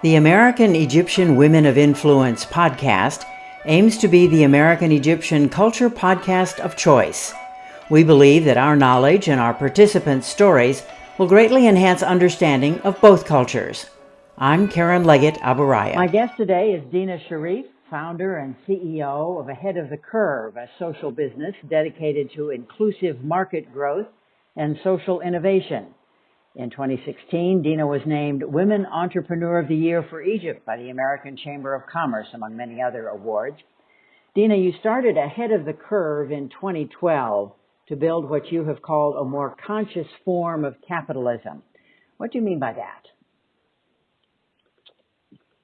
The American Egyptian Women of Influence podcast aims to be the American Egyptian culture podcast of choice. We believe that our knowledge and our participants' stories will greatly enhance understanding of both cultures. I'm Karen Leggett Aburaya. My guest today is Dina Sheriff, founder and CEO of Ahead of the Curve, a social business dedicated to inclusive market growth and social innovation. In 2016, Dina was named Women Entrepreneur of the Year for Egypt by the American Chamber of Commerce, among many other awards. Dina, you started Ahead of the Curve in 2012 to build what you have called a more conscious form of capitalism. What do you mean by that?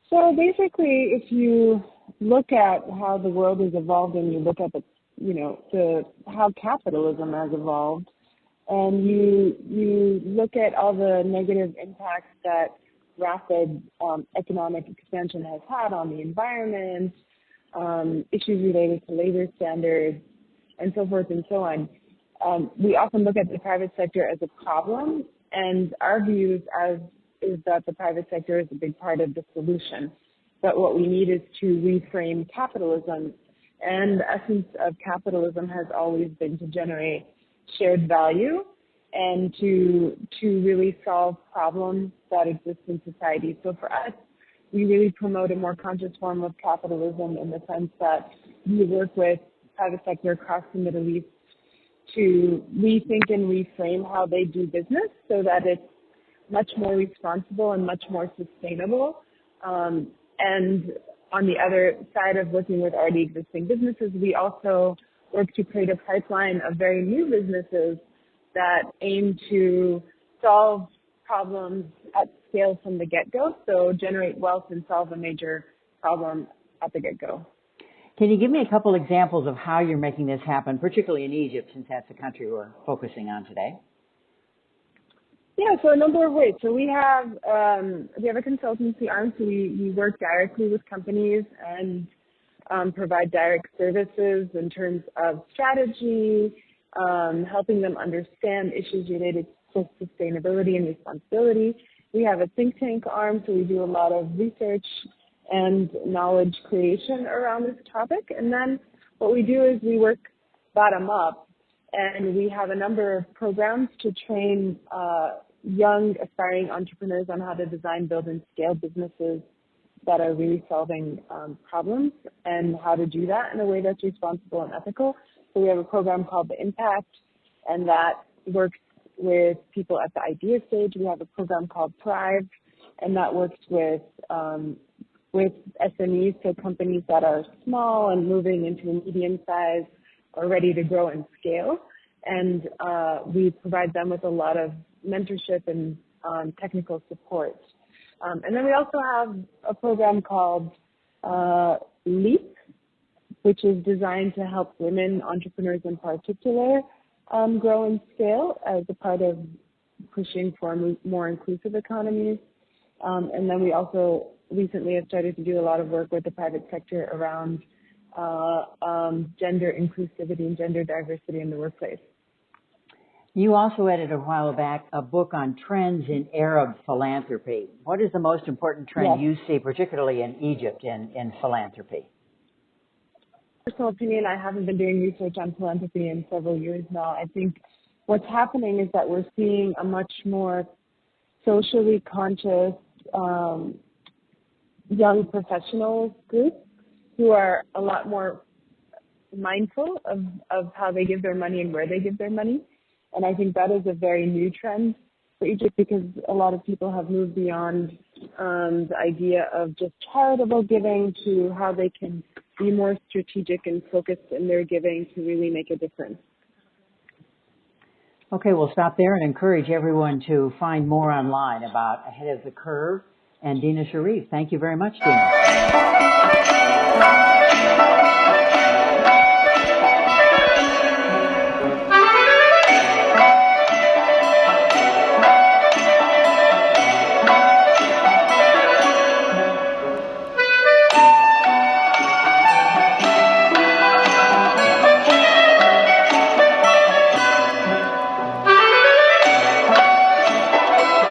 So basically, if you look at how the world has evolved and you look at how capitalism has evolved, and you look at all the negative impacts that rapid economic expansion has had on the environment, issues related to labor standards, and so forth and so on, we often look at the private sector as a problem, and our view is that the private sector is a big part of the solution. But what we need is to reframe capitalism, and the essence of capitalism has always been to generate shared value and to really solve problems that exist in society. So for us, we really promote a more conscious form of capitalism in the sense that we work with private sector across the Middle East to rethink and reframe how they do business so that it's much more responsible and much more sustainable. And on the other side of working with already existing businesses, we also work to create a pipeline of very new businesses that aim to solve problems at scale from the get-go, so generate wealth and solve a major problem at the get-go. Can you give me a couple examples of how you're making this happen, particularly in Egypt, since that's the country we're focusing on today? Yeah, so a number of ways. So we have a consultancy arm, so we work directly with companies and provide direct services in terms of strategy, helping them understand issues related to sustainability and responsibility. We have a think tank arm, so we do a lot of research and knowledge creation around this topic. And then what we do is we work bottom up, and we have a number of programs to train young aspiring entrepreneurs on how to design, build, and scale businesses that are really solving problems and how to do that in a way that's responsible and ethical. So we have a program called The Impact, and that works with people at the idea stage. We have a program called Thrive, and that works with SMEs, so companies that are small and moving into a medium size or ready to grow and scale. And we provide them with a lot of mentorship and technical support. And then we also have a program called LEAP, which is designed to help women entrepreneurs in particular grow and scale as a part of pushing for more inclusive economies. And then we also recently have started to do a lot of work with the private sector around gender inclusivity and gender diversity in the workplace. You also edited a while back a book on trends in Arab philanthropy. What is the most important trend you see, particularly in Egypt, in philanthropy? Personal opinion, I haven't been doing research on philanthropy in several years now. I think what's happening is that we're seeing a much more socially conscious young professionals group who are a lot more mindful of how they give their money and where they give their money. And I think that is a very new trend for Egypt because a lot of people have moved beyond the idea of just charitable giving to how they can be more strategic and focused in their giving to really make a difference. Okay, we'll stop there and encourage everyone to find more online about Ahead of the Curve and Dina Sheriff. Thank you very much, Dina.